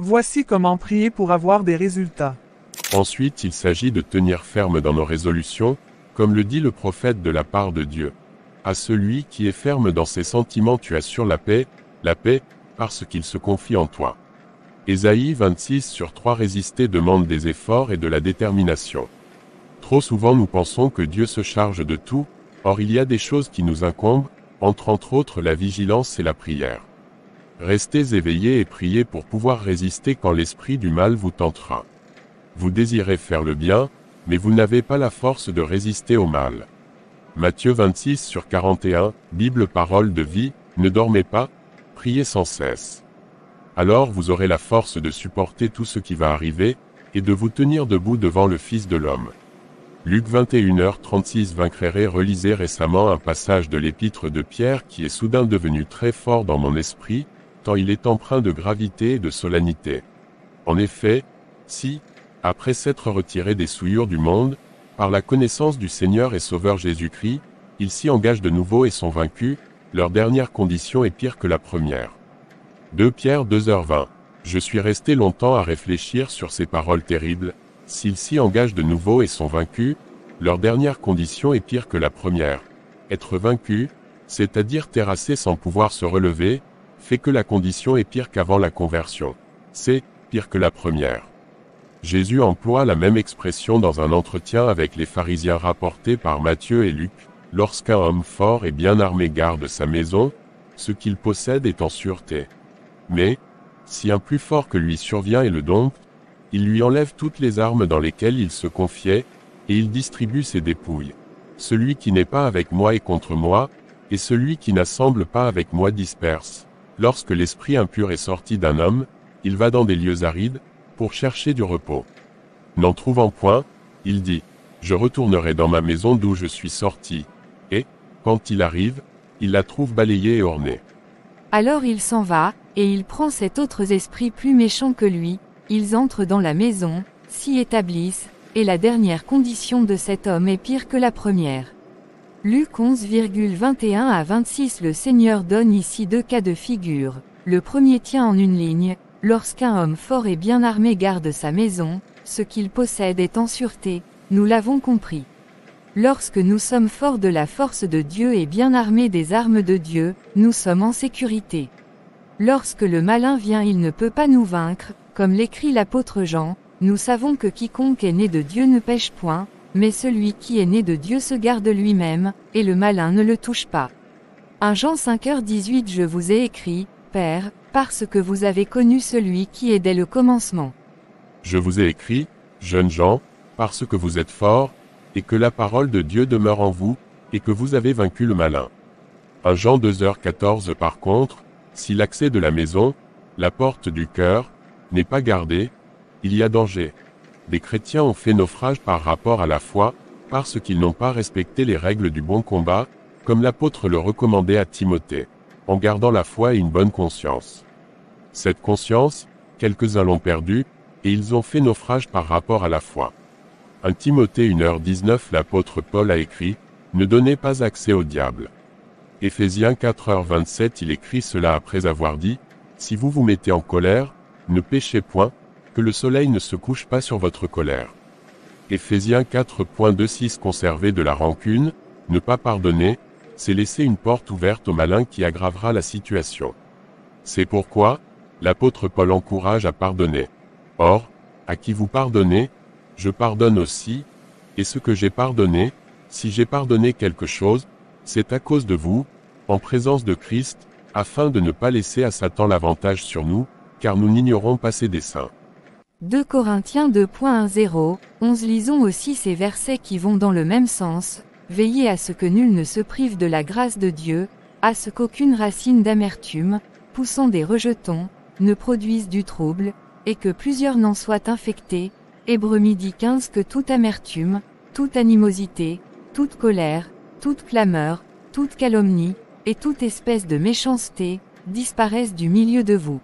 Voici comment prier pour avoir des résultats. Ensuite, il s'agit de tenir ferme dans nos résolutions, comme le dit le prophète de la part de Dieu. À celui qui est ferme dans ses sentiments tu assures la paix, parce qu'il se confie en toi. Ésaïe 26/3 Résister demande des efforts et de la détermination. Trop souvent nous pensons que Dieu se charge de tout, or il y a des choses qui nous incombent, entre autres la vigilance et la prière. Restez éveillés et priez pour pouvoir résister quand l'esprit du mal vous tentera. Vous désirez faire le bien, mais vous n'avez pas la force de résister au mal. Matthieu 26/41, Bible parole de vie, ne dormez pas, priez sans cesse. Alors vous aurez la force de supporter tout ce qui va arriver, et de vous tenir debout devant le Fils de l'homme. Luc 21h36 Vaincrere relisez récemment un passage de l'épître de Pierre qui est soudain devenu très fort dans mon esprit, tant il est empreint de gravité et de solennité. En effet, si, après s'être retiré des souillures du monde, par la connaissance du Seigneur et Sauveur Jésus-Christ, ils s'y engagent de nouveau et sont vaincus, leur dernière condition est pire que la première. 2 Pierre 2h20. Je suis resté longtemps à réfléchir sur ces paroles terribles. S'ils s'y engagent de nouveau et sont vaincus, leur dernière condition est pire que la première. Être vaincu, c'est-à-dire terrassé sans pouvoir se relever, fait que la condition est pire qu'avant la conversion. C'est pire que la première. Jésus emploie la même expression dans un entretien avec les pharisiens rapporté par Matthieu et Luc. Lorsqu'un homme fort et bien armé garde sa maison, ce qu'il possède est en sûreté. Mais, si un plus fort que lui survient et le dompte, il lui enlève toutes les armes dans lesquelles il se confiait, et il distribue ses dépouilles. Celui qui n'est pas avec moi est contre moi, et celui qui n'assemble pas avec moi disperse. Lorsque l'esprit impur est sorti d'un homme, il va dans des lieux arides, pour chercher du repos. N'en trouvant point, il dit, je retournerai dans ma maison d'où je suis sorti. Et, quand il arrive, il la trouve balayée et ornée. Alors il s'en va, et il prend cet autre esprit plus méchant que lui, ils entrent dans la maison, s'y établissent, et la dernière condition de cet homme est pire que la première. Luc 11,21 à 26 Le Seigneur donne ici 2 cas de figure. Le premier tient en une ligne, lorsqu'un homme fort et bien armé garde sa maison, ce qu'il possède est en sûreté, nous l'avons compris. Lorsque nous sommes forts de la force de Dieu et bien armés des armes de Dieu, nous sommes en sécurité. Lorsque le malin vient il ne peut pas nous vaincre, comme l'écrit l'apôtre Jean, nous savons que quiconque est né de Dieu ne pêche point, mais celui qui est né de Dieu se garde lui-même, et le malin ne le touche pas. 1 Jean 5h18 Je vous ai écrit, Père, parce que vous avez connu celui qui est dès le commencement. Je vous ai écrit, jeunes gens, parce que vous êtes forts, et que la parole de Dieu demeure en vous, et que vous avez vaincu le malin. 1 Jean 2h14 Par contre, si l'accès de la maison, la porte du cœur, n'est pas gardé, il y a danger. Des chrétiens ont fait naufrage par rapport à la foi, parce qu'ils n'ont pas respecté les règles du bon combat, comme l'apôtre le recommandait à Timothée, en gardant la foi et une bonne conscience. Cette conscience, quelques-uns l'ont perdue, et ils ont fait naufrage par rapport à la foi. 1 Timothée 1h19 L'apôtre Paul a écrit, ne donnez pas accès au diable. Éphésiens 4h27 Il écrit cela après avoir dit, si vous vous mettez en colère, ne péchez point, que le soleil ne se couche pas sur votre colère. Éphésiens 4.26 Conserver de la rancune, ne pas pardonner, c'est laisser une porte ouverte au malin qui aggravera la situation. C'est pourquoi, l'apôtre Paul encourage à pardonner. Or, à qui vous pardonnez, je pardonne aussi, et ce que j'ai pardonné, si j'ai pardonné quelque chose, c'est à cause de vous, en présence de Christ, afin de ne pas laisser à Satan l'avantage sur nous, car nous n'ignorons pas ses desseins. 2 Corinthiens 2.10, 11 Lisons aussi ces versets qui vont dans le même sens, veillez à ce que nul ne se prive de la grâce de Dieu, à ce qu'aucune racine d'amertume, poussant des rejetons, ne produise du trouble, et que plusieurs n'en soient infectés. Hébreux 12:15 Que toute amertume, toute animosité, toute colère, toute clameur, toute calomnie, et toute espèce de méchanceté, disparaissent du milieu de vous.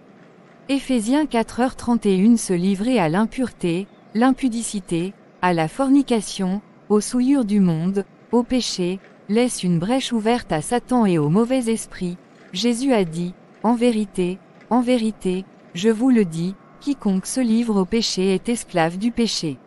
Éphésiens 4h31 Se livrer à l'impureté, l'impudicité, à la fornication, aux souillures du monde, au péché, laisse une brèche ouverte à Satan et au mauvais esprit. Jésus a dit, en vérité, je vous le dis, Quiconque se livre au péché est esclave du péché.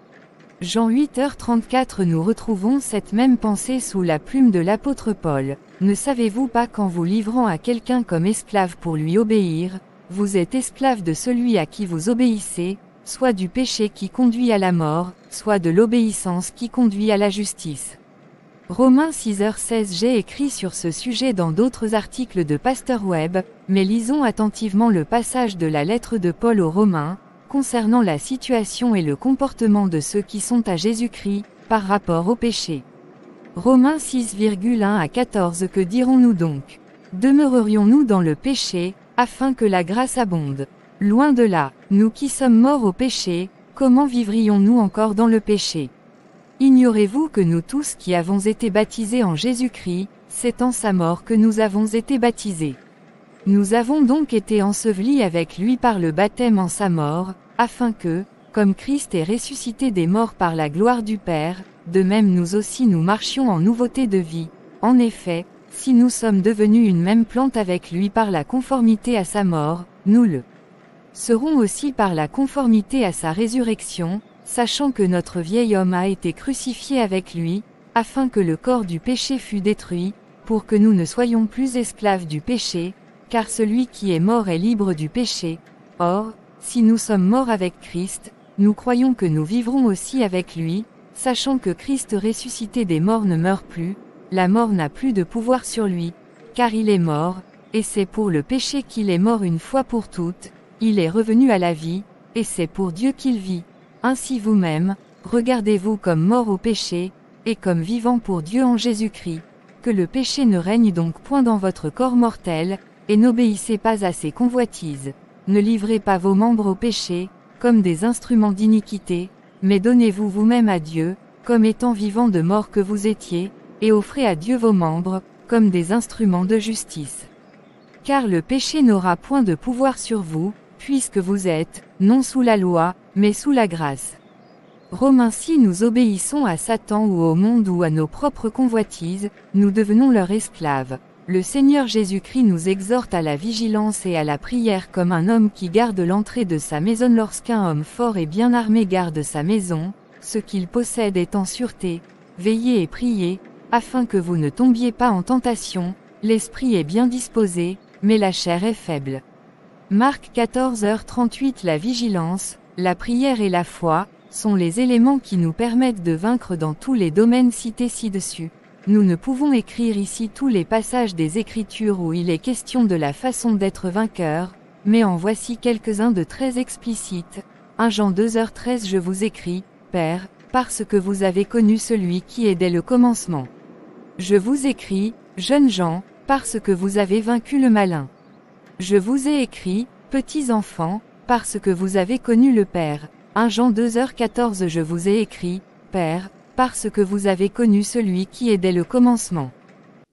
Jean 8h34. Nous retrouvons cette même pensée sous la plume de l'apôtre Paul. Ne savez-vous pas qu'en vous livrant à quelqu'un comme esclave pour lui obéir, vous êtes esclave de celui à qui vous obéissez, soit du péché qui conduit à la mort, soit de l'obéissance qui conduit à la justice. Romains 6h16. J'ai écrit sur ce sujet dans d'autres articles de Pasteur Web, mais lisons attentivement le passage de la lettre de Paul aux Romains, concernant la situation et le comportement de ceux qui sont à Jésus-Christ, par rapport au péché. Romains 6,1-14. Que dirons-nous donc? Demeurerions-nous dans le péché, afin que la grâce abonde? Loin de là, nous qui sommes morts au péché, comment vivrions-nous encore dans le péché? Ignorez-vous que nous tous qui avons été baptisés en Jésus-Christ, c'est en sa mort que nous avons été baptisés. Nous avons donc été ensevelis avec lui par le baptême en sa mort, afin que, comme Christ est ressuscité des morts par la gloire du Père, de même nous aussi nous marchions en nouveauté de vie. En effet, si nous sommes devenus une même plante avec lui par la conformité à sa mort, nous le serons aussi par la conformité à sa résurrection, sachant que notre vieil homme a été crucifié avec lui, afin que le corps du péché fût détruit, pour que nous ne soyons plus esclaves du péché, car celui qui est mort est libre du péché. Or, si nous sommes morts avec Christ, nous croyons que nous vivrons aussi avec lui, sachant que Christ ressuscité des morts ne meurt plus, la mort n'a plus de pouvoir sur lui, car il est mort, et c'est pour le péché qu'il est mort une fois pour toutes, il est revenu à la vie, et c'est pour Dieu qu'il vit. Ainsi vous-même, regardez-vous comme morts au péché, et comme vivants pour Dieu en Jésus-Christ, que le péché ne règne donc point dans votre corps mortel, et n'obéissez pas à ses convoitises. Ne livrez pas vos membres au péché, comme des instruments d'iniquité, mais donnez-vous vous-même à Dieu, comme étant vivants de mort que vous étiez, et offrez à Dieu vos membres, comme des instruments de justice. Car le péché n'aura point de pouvoir sur vous, puisque vous êtes, non sous la loi, mais sous la grâce. Romains 6. Nous obéissons à Satan ou au monde ou à nos propres convoitises, nous devenons leurs esclaves. Le Seigneur Jésus-Christ nous exhorte à la vigilance et à la prière comme un homme qui garde l'entrée de sa maison. Lorsqu'un homme fort et bien armé garde sa maison, ce qu'il possède est en sûreté. Veillez et priez, afin que vous ne tombiez pas en tentation. L'esprit est bien disposé, mais la chair est faible. Marc 14h38. La vigilance, la prière et la foi, sont les éléments qui nous permettent de vaincre dans tous les domaines cités ci-dessus. Nous ne pouvons écrire ici tous les passages des Écritures où il est question de la façon d'être vainqueur, mais en voici quelques-uns de très explicites. 1 Jean 2h13. Je vous écris, Père, parce que vous avez connu celui qui est dès le commencement. Je vous écris, jeunes gens, parce que vous avez vaincu le malin. Je vous ai écrit, petits enfants, parce que vous avez connu le Père. 1 Jean 2h14. Je vous ai écrit, Père, parce que vous avez connu celui qui est dès le commencement.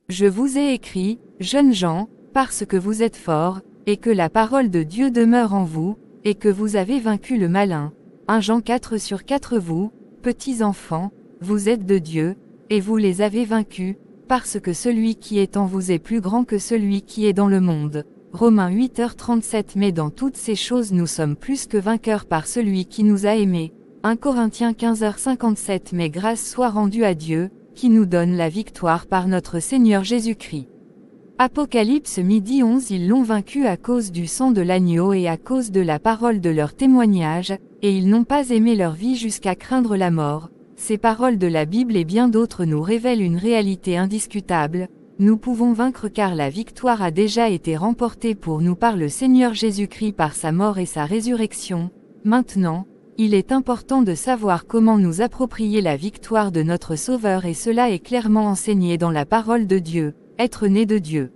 Je vous ai écrit, jeunes gens, parce que vous êtes forts, et que la parole de Dieu demeure en vous, et que vous avez vaincu le malin. 1 Jean 4/4. Vous, petits enfants, vous êtes de Dieu, et vous les avez vaincus, parce que celui qui est en vous est plus grand que celui qui est dans le monde. Romains 8h37. Mais dans toutes ces choses nous sommes plus que vainqueurs par celui qui nous a aimés. 1 Corinthiens 15h57. Mais grâce soit rendue à Dieu, qui nous donne la victoire par notre Seigneur Jésus-Christ. Apocalypse 12:11. Ils l'ont vaincu à cause du sang de l'agneau et à cause de la parole de leur témoignage, et ils n'ont pas aimé leur vie jusqu'à craindre la mort. Ces paroles de la Bible et bien d'autres nous révèlent une réalité indiscutable. Nous pouvons vaincre car la victoire a déjà été remportée pour nous par le Seigneur Jésus-Christ par sa mort et sa résurrection. Maintenant, il est important de savoir comment nous approprier la victoire de notre Sauveur et cela est clairement enseigné dans la parole de Dieu, être né de Dieu.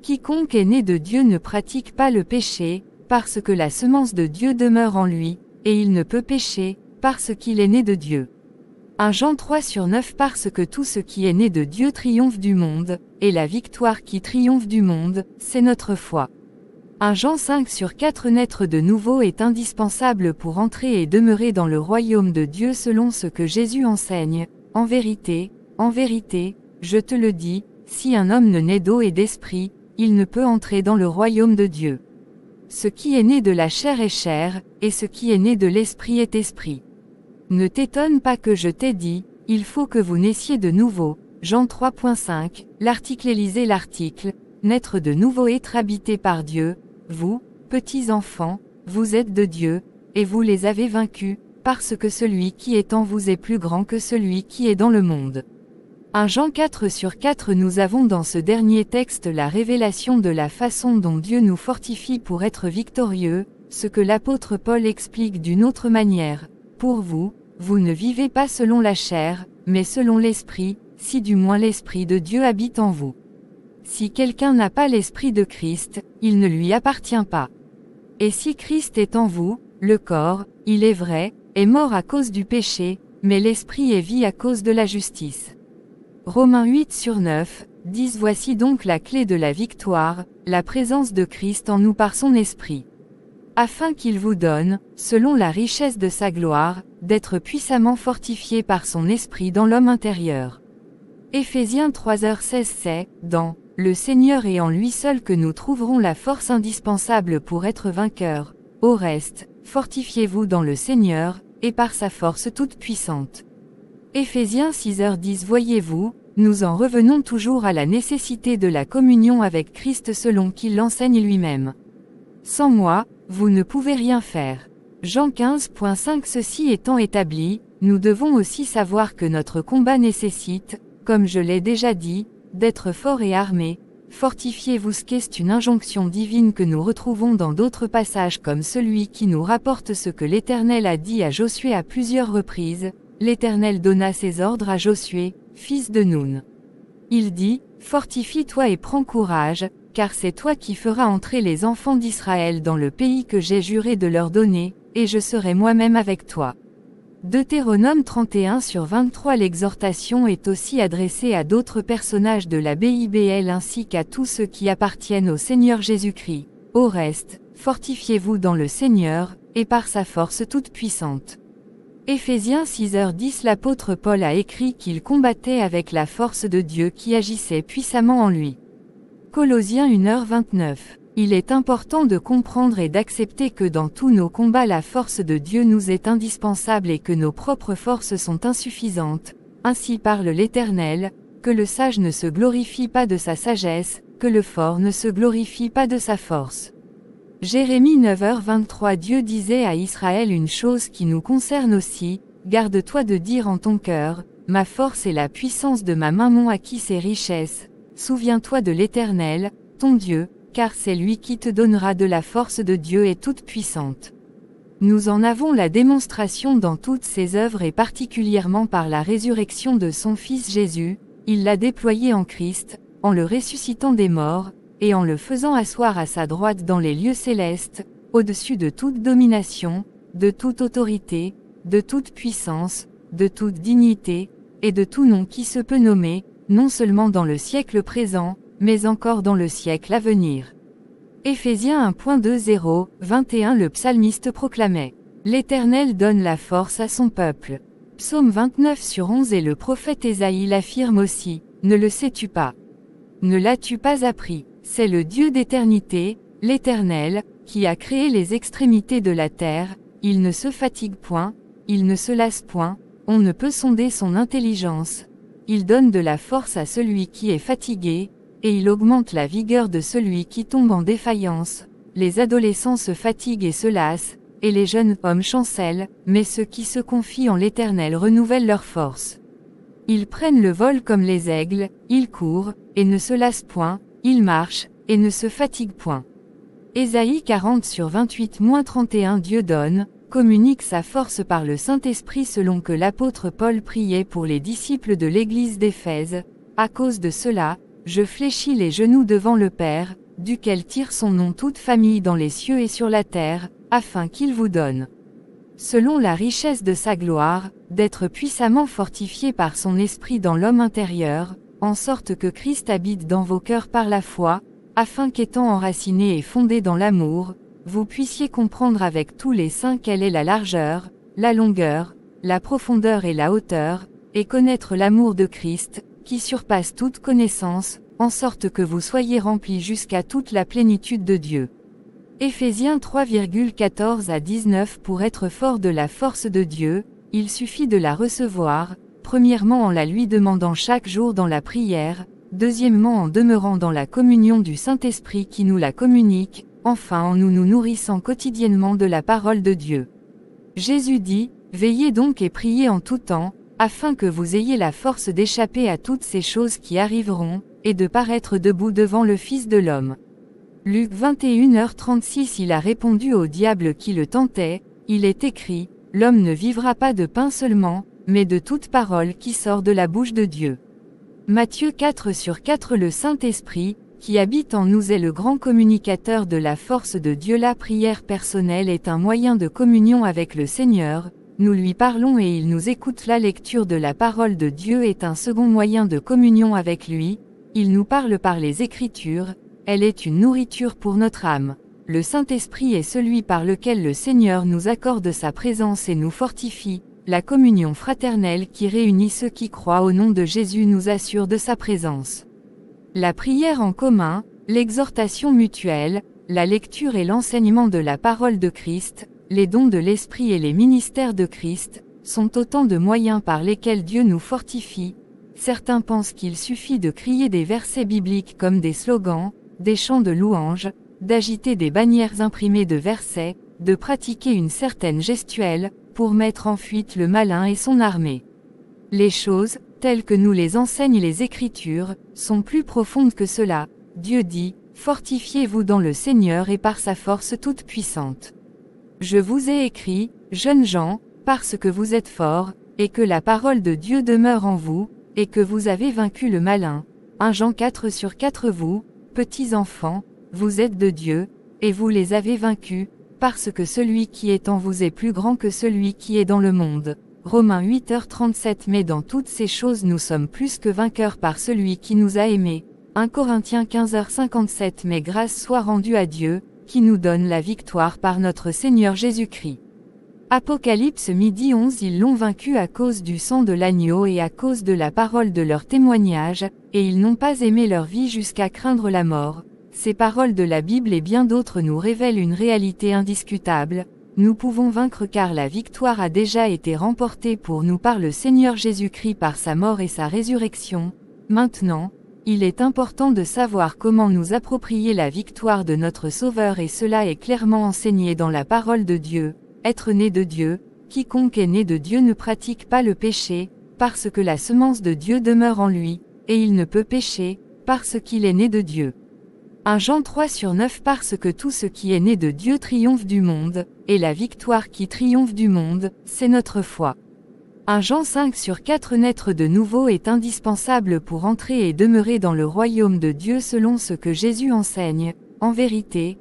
Quiconque est né de Dieu ne pratique pas le péché, parce que la semence de Dieu demeure en lui, et il ne peut pécher, parce qu'il est né de Dieu. 1 Jean 3/9. Parce que tout ce qui est né de Dieu triomphe du monde, et la victoire qui triomphe du monde, c'est notre foi. 1 Jean 5/4. Naître de nouveau est indispensable pour entrer et demeurer dans le royaume de Dieu selon ce que Jésus enseigne. En vérité, je te le dis, si un homme ne naît d'eau et d'esprit, il ne peut entrer dans le royaume de Dieu. ce qui est né de la chair est chair, et ce qui est né de l'esprit est esprit. Ne t'étonne pas que je t'ai dit, il faut que vous naissiez de nouveau. Jean 3.5, lisez l'article, naître de nouveau être habité par Dieu, vous, petits enfants, vous êtes de Dieu, et vous les avez vaincus, parce que celui qui est en vous est plus grand que celui qui est dans le monde. 1 Jean 4/4. Nous avons dans ce dernier texte la révélation de la façon dont Dieu nous fortifie pour être victorieux, ce que l'apôtre Paul explique d'une autre manière. Pour vous, vous ne vivez pas selon la chair, mais selon l'esprit, si du moins l'esprit de Dieu habite en vous. Si quelqu'un n'a pas l'esprit de Christ, il ne lui appartient pas. Et si Christ est en vous, le corps, il est vrai, est mort à cause du péché, mais l'esprit est vie à cause de la justice. Romains 8/9, 10. Voici donc la clé de la victoire, la présence de Christ en nous par son esprit. Afin qu'il vous donne, selon la richesse de sa gloire, d'être puissamment fortifié par son esprit dans l'homme intérieur. Éphésiens 3:16. C'est, dans le Seigneur et en lui seul que nous trouverons la force indispensable pour être vainqueurs. Au reste, fortifiez-vous dans le Seigneur, et par sa force toute puissante. Éphésiens 6:10. Voyez-vous, nous en revenons toujours à la nécessité de la communion avec Christ selon qu'il l'enseigne lui-même. Sans moi, vous ne pouvez rien faire. Jean 15.5. Ceci étant établi, nous devons aussi savoir que notre combat nécessite, comme je l'ai déjà dit, d'être fort et armé. Fortifiez-vous. Qu'est une injonction divine que nous retrouvons dans d'autres passages comme celui qui nous rapporte ce que l'Éternel a dit à Josué à plusieurs reprises. L'Éternel donna ses ordres à Josué, fils de Nun. Il dit, fortifie-toi et prends courage, car c'est toi qui feras entrer les enfants d'Israël dans le pays que j'ai juré de leur donner, et je serai moi-même avec toi. Deutéronome 31/23. L'exhortation est aussi adressée à d'autres personnages de la Bible ainsi qu'à tous ceux qui appartiennent au Seigneur Jésus-Christ. Au reste, fortifiez-vous dans le Seigneur, et par sa force toute puissante. Éphésiens 6:10. L'apôtre Paul a écrit qu'il combattait avec la force de Dieu qui agissait puissamment en lui. Colossiens 1h29. Il est important de comprendre et d'accepter que dans tous nos combats la force de Dieu nous est indispensable et que nos propres forces sont insuffisantes. Ainsi parle l'Éternel, que le sage ne se glorifie pas de sa sagesse, que le fort ne se glorifie pas de sa force. Jérémie 9h23. Dieu disait à Israël une chose qui nous concerne aussi, garde-toi de dire en ton cœur, ma force et la puissance de ma main m'ont acquis ces richesses. Souviens-toi de l'Éternel, ton Dieu, car c'est lui qui te donnera de la force de Dieu et toute puissante. Nous en avons la démonstration dans toutes ses œuvres et particulièrement par la résurrection de son Fils Jésus, il l'a déployé en Christ, en le ressuscitant des morts, et en le faisant asseoir à sa droite dans les lieux célestes, au-dessus de toute domination, de toute autorité, de toute puissance, de toute dignité, et de tout nom qui se peut nommer, non seulement dans le siècle présent, mais encore dans le siècle à venir. Éphésiens 1.20-21. Le psalmiste proclamait « L'Éternel donne la force à son peuple ». Psaume 29/11. Et le prophète Ésaïe l'affirme aussi « Ne le sais-tu pas? Ne l'as-tu pas appris? C'est le Dieu d'éternité, l'Éternel, qui a créé les extrémités de la terre, il ne se fatigue point, il ne se lasse point, on ne peut sonder son intelligence. Il donne de la force à celui qui est fatigué, et il augmente la vigueur de celui qui tombe en défaillance. Les adolescents se fatiguent et se lassent, et les jeunes hommes chancellent, mais ceux qui se confient en l'Éternel renouvellent leur force. Ils prennent le vol comme les aigles, ils courent, et ne se lassent point, ils marchent, et ne se fatiguent point. Ésaïe 40/28-31. Dieu donne, communique sa force par le Saint-Esprit selon que l'apôtre Paul priait pour les disciples de l'église d'Éphèse. À cause de cela, je fléchis les genoux devant le Père, duquel tire son nom toute famille dans les cieux et sur la terre, afin qu'il vous donne, selon la richesse de sa gloire, d'être puissamment fortifié par son esprit dans l'homme intérieur, en sorte que Christ habite dans vos cœurs par la foi, afin qu'étant enraciné et fondé dans l'amour, vous puissiez comprendre avec tous les saints quelle est la largeur, la longueur, la profondeur et la hauteur, et connaître l'amour de Christ, qui surpasse toute connaissance, en sorte que vous soyez remplis jusqu'à toute la plénitude de Dieu. Éphésiens 3,14 à 19. Pour être fort de la force de Dieu, il suffit de la recevoir, premièrement en la lui demandant chaque jour dans la prière, deuxièmement en demeurant dans la communion du Saint-Esprit qui nous la communique, enfin en nous nourrissant quotidiennement de la parole de Dieu. Jésus dit, « Veillez donc et priez en tout temps, afin que vous ayez la force d'échapper à toutes ces choses qui arriveront, et de paraître debout devant le Fils de l'homme. » Luc 21h36. Il a répondu au diable qui le tentait, il est écrit, « L'homme ne vivra pas de pain seulement, mais de toute parole qui sort de la bouche de Dieu. » Matthieu 4/4. Le Saint-Esprit, qui habite en nous, est le grand communicateur de la force de Dieu. La prière personnelle est un moyen de communion avec le Seigneur, nous lui parlons et il nous écoute. La lecture de la parole de Dieu est un second moyen de communion avec lui, il nous parle par les Écritures, elle est une nourriture pour notre âme. Le Saint-Esprit est celui par lequel le Seigneur nous accorde sa présence et nous fortifie. La communion fraternelle qui réunit ceux qui croient au nom de Jésus nous assure de sa présence. La prière en commun, l'exhortation mutuelle, la lecture et l'enseignement de la parole de Christ, les dons de l'Esprit et les ministères de Christ, sont autant de moyens par lesquels Dieu nous fortifie. Certains pensent qu'il suffit de crier des versets bibliques comme des slogans, des chants de louanges, d'agiter des bannières imprimées de versets, de pratiquer une certaine gestuelle, pour mettre en fuite le malin et son armée. Les choses, telles que nous les enseignent les Écritures, sont plus profondes que cela. Dieu dit, « Fortifiez-vous dans le Seigneur et par sa force toute puissante. Je vous ai écrit, jeunes gens, parce que vous êtes forts, et que la parole de Dieu demeure en vous, et que vous avez vaincu le malin. » 1 Jean 4/4. Vous, petits enfants, vous êtes de Dieu, et vous les avez vaincus, parce que celui qui est en vous est plus grand que celui qui est dans le monde. Romains 8h37. Mais dans toutes ces choses nous sommes plus que vainqueurs par celui qui nous a aimés. 1 Corinthiens 15h57. Mais grâce soit rendue à Dieu, qui nous donne la victoire par notre Seigneur Jésus-Christ. Apocalypse 12h11. Ils l'ont vaincu à cause du sang de l'agneau et à cause de la parole de leur témoignage, et ils n'ont pas aimé leur vie jusqu'à craindre la mort. Ces paroles de la Bible et bien d'autres nous révèlent une réalité indiscutable. Nous pouvons vaincre car la victoire a déjà été remportée pour nous par le Seigneur Jésus-Christ par sa mort et sa résurrection. Maintenant, il est important de savoir comment nous approprier la victoire de notre Sauveur et cela est clairement enseigné dans la parole de Dieu. Être né de Dieu, quiconque est né de Dieu ne pratique pas le péché, parce que la semence de Dieu demeure en lui, et il ne peut pécher, parce qu'il est né de Dieu. 1 Jean 3/9. Parce que tout ce qui est né de Dieu triomphe du monde, et la victoire qui triomphe du monde, c'est notre foi. 1 Jean 5/4. Naître de nouveau est indispensable pour entrer et demeurer dans le royaume de Dieu selon ce que Jésus enseigne. En vérité,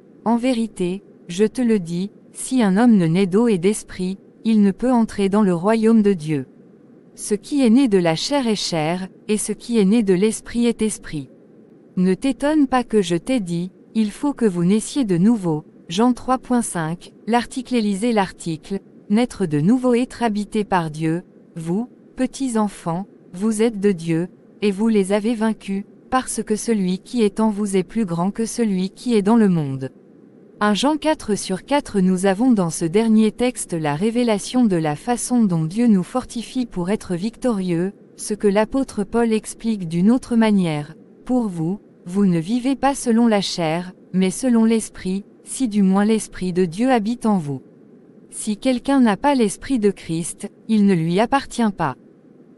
je te le dis, si un homme ne naît d'eau et d'esprit, il ne peut entrer dans le royaume de Dieu. Ce qui est né de la chair est chair, et ce qui est né de l'esprit est esprit. Ne t'étonne pas que je t'ai dit, il faut que vous naissiez de nouveau. Jean 3.5, l'article Élisée. L'article, naître de nouveau, être habité par Dieu. Vous, petits enfants, vous êtes de Dieu, et vous les avez vaincus, parce que celui qui est en vous est plus grand que celui qui est dans le monde. 1 Jean 4/4. Nous avons dans ce dernier texte la révélation de la façon dont Dieu nous fortifie pour être victorieux, ce que l'apôtre Paul explique d'une autre manière. Pour vous, vous ne vivez pas selon la chair, mais selon l'Esprit, si du moins l'Esprit de Dieu habite en vous. Si quelqu'un n'a pas l'Esprit de Christ, il ne lui appartient pas.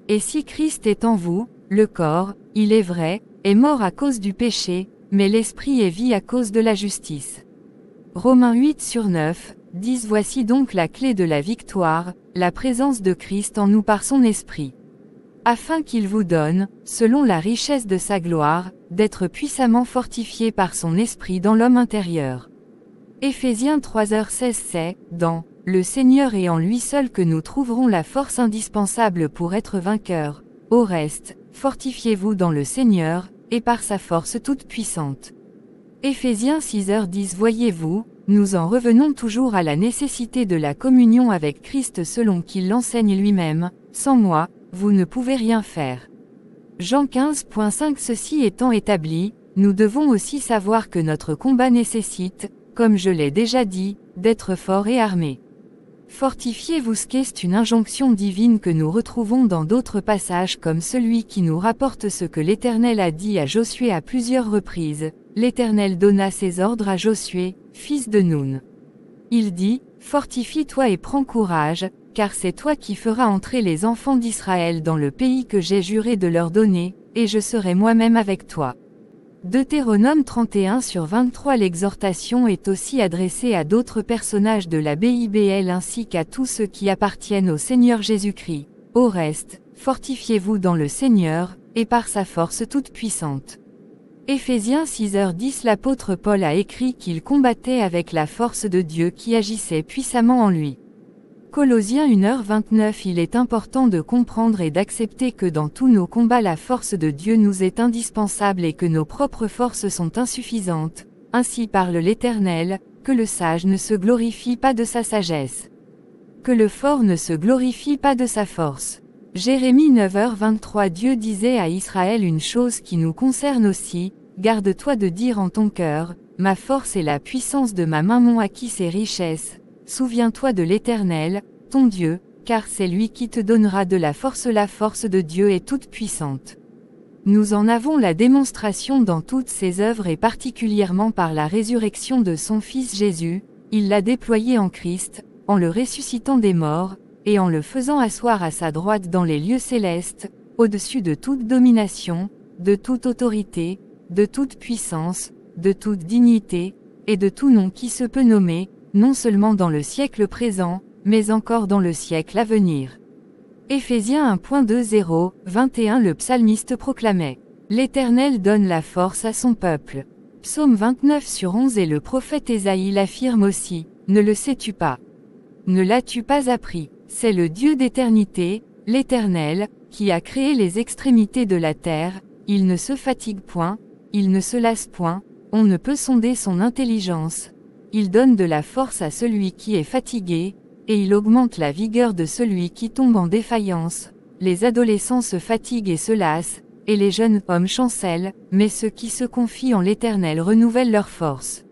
Et si Christ est en vous, le corps, il est vrai, est mort à cause du péché, mais l'Esprit est vie à cause de la justice. Romains 8/9, 10. Voici donc la clé de la victoire, la présence de Christ en nous par son Esprit. Afin qu'il vous donne, selon la richesse de sa gloire, d'être puissamment fortifié par son Esprit dans l'homme intérieur. Éphésiens 3h16. C'est, dans le Seigneur et en lui seul que nous trouverons la force indispensable pour être vainqueurs. Au reste, fortifiez-vous dans le Seigneur, et par sa force toute puissante. Éphésiens 6h10. Voyez-vous, nous en revenons toujours à la nécessité de la communion avec Christ selon qu'il l'enseigne lui-même, sans moi, vous ne pouvez rien faire. Jean 15.5. Ceci étant établi, nous devons aussi savoir que notre combat nécessite, comme je l'ai déjà dit, d'être fort et armé. Fortifiez-vous, qu'est une injonction divine que nous retrouvons dans d'autres passages comme celui qui nous rapporte ce que l'Éternel a dit à Josué à plusieurs reprises. L'Éternel donna ses ordres à Josué, fils de Nun. Il dit, fortifie-toi et prends courage, car c'est toi qui feras entrer les enfants d'Israël dans le pays que j'ai juré de leur donner, et je serai moi-même avec toi. Deutéronome 31/23. L'exhortation est aussi adressée à d'autres personnages de la Bible ainsi qu'à tous ceux qui appartiennent au Seigneur Jésus-Christ. Au reste, fortifiez-vous dans le Seigneur, et par sa force toute puissante. Éphésiens 6h10. L'apôtre Paul a écrit qu'il combattait avec la force de Dieu qui agissait puissamment en lui. Colossiens 1h29. Il est important de comprendre et d'accepter que dans tous nos combats la force de Dieu nous est indispensable et que nos propres forces sont insuffisantes. Ainsi parle l'Éternel, que le sage ne se glorifie pas de sa sagesse. Que le fort ne se glorifie pas de sa force. Jérémie 9h23. Dieu disait à Israël une chose qui nous concerne aussi, garde-toi de dire en ton cœur, ma force et la puissance de ma main m'ont acquis ces richesses. Souviens-toi de l'Éternel, ton Dieu, car c'est lui qui te donnera de la force. La force de Dieu est toute puissante. Nous en avons la démonstration dans toutes ses œuvres et particulièrement par la résurrection de son Fils Jésus. Il l'a déployé en Christ, en le ressuscitant des morts, et en le faisant asseoir à sa droite dans les lieux célestes, au-dessus de toute domination, de toute autorité, de toute puissance, de toute dignité, et de tout nom qui se peut nommer, non seulement dans le siècle présent, mais encore dans le siècle à venir. Éphésiens 1.20-21. Le psalmiste proclamait « L'Éternel donne la force à son peuple ». Psaume 29/11. Et le prophète Ésaïe l'affirme aussi « Ne le sais-tu pas? Ne l'as-tu pas appris? C'est le Dieu d'éternité, l'Éternel, qui a créé les extrémités de la terre, il ne se fatigue point, il ne se lasse point, on ne peut sonder son intelligence. Il donne de la force à celui qui est fatigué, et il augmente la vigueur de celui qui tombe en défaillance. Les adolescents se fatiguent et se lassent, et les jeunes hommes chancellent, mais ceux qui se confient en l'Éternel renouvellent leur force.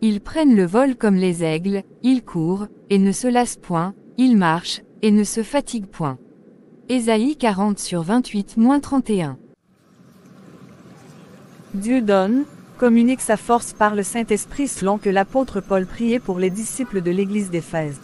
Ils prennent le vol comme les aigles, ils courent, et ne se lassent point, ils marchent, et ne se fatiguent point. Ésaïe 40/28-31. Dieu donne, communique sa force par le Saint-Esprit selon que l'apôtre Paul priait pour les disciples de l'église d'Éphèse.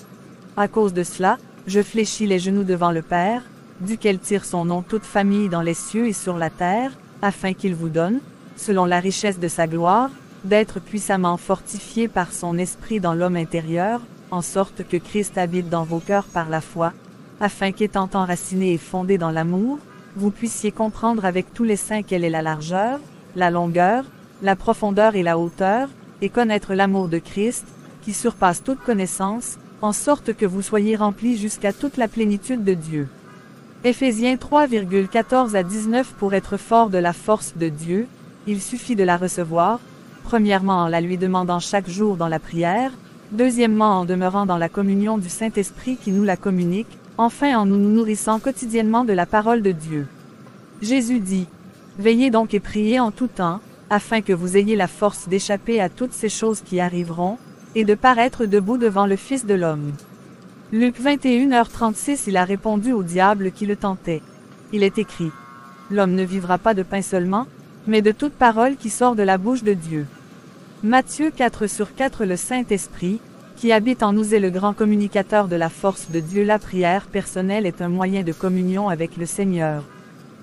À cause de cela, je fléchis les genoux devant le Père, duquel tire son nom toute famille dans les cieux et sur la terre, afin qu'il vous donne, selon la richesse de sa gloire, d'être puissamment fortifié par son esprit dans l'homme intérieur, en sorte que Christ habite dans vos cœurs par la foi, afin qu'étant enraciné et fondé dans l'amour, vous puissiez comprendre avec tous les saints quelle est la largeur, la longueur, la profondeur et la hauteur, et connaître l'amour de Christ, qui surpasse toute connaissance, en sorte que vous soyez remplis jusqu'à toute la plénitude de Dieu. Éphésiens 3,14-19. Pour être fort de la force de Dieu, il suffit de la recevoir, premièrement en la lui demandant chaque jour dans la prière, deuxièmement en demeurant dans la communion du Saint-Esprit qui nous la communique, enfin en nous nourrissant quotidiennement de la parole de Dieu. Jésus dit, « Veillez donc et priez en tout temps, afin que vous ayez la force d'échapper à toutes ces choses qui arriveront, et de paraître debout devant le Fils de l'homme. » Luc 21h36. Il a répondu au diable qui le tentait. Il est écrit, « L'homme ne vivra pas de pain seulement, mais de toute parole qui sort de la bouche de Dieu. » Matthieu 4/4. Le Saint-Esprit, qui habite en nous est le grand communicateur de la force de Dieu. La prière personnelle est un moyen de communion avec le Seigneur.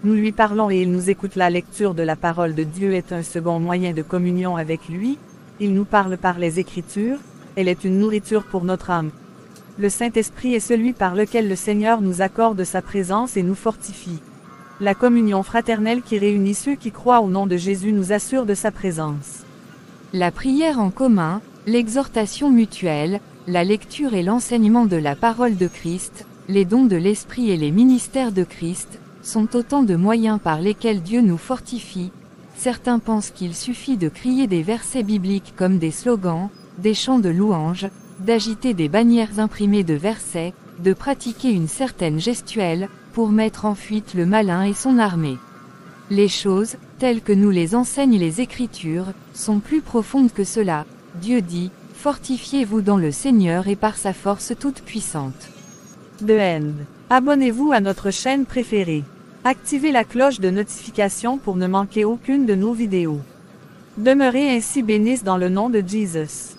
Nous lui parlons et il nous écoute. La lecture de la parole de Dieu est un second moyen de communion avec lui. Il nous parle par les Écritures, elle est une nourriture pour notre âme. Le Saint-Esprit est celui par lequel le Seigneur nous accorde sa présence et nous fortifie. La communion fraternelle qui réunit ceux qui croient au nom de Jésus nous assure de sa présence. La prière en commun, l'exhortation mutuelle, la lecture et l'enseignement de la parole de Christ, les dons de l'Esprit et les ministères de Christ, sont autant de moyens par lesquels Dieu nous fortifie. Certains pensent qu'il suffit de crier des versets bibliques comme des slogans, des chants de louanges, d'agiter des bannières imprimées de versets, de pratiquer une certaine gestuelle, pour mettre en fuite le malin et son armée. Les choses, telles que nous les enseignent les Écritures, sont plus profondes que cela. Dieu dit, Fortifiez-vous dans le Seigneur et par sa force toute puissante. The End. Abonnez-vous à notre chaîne préférée. Activez la cloche de notification pour ne manquer aucune de nos vidéos. Demeurez ainsi bénis dans le nom de Jesus.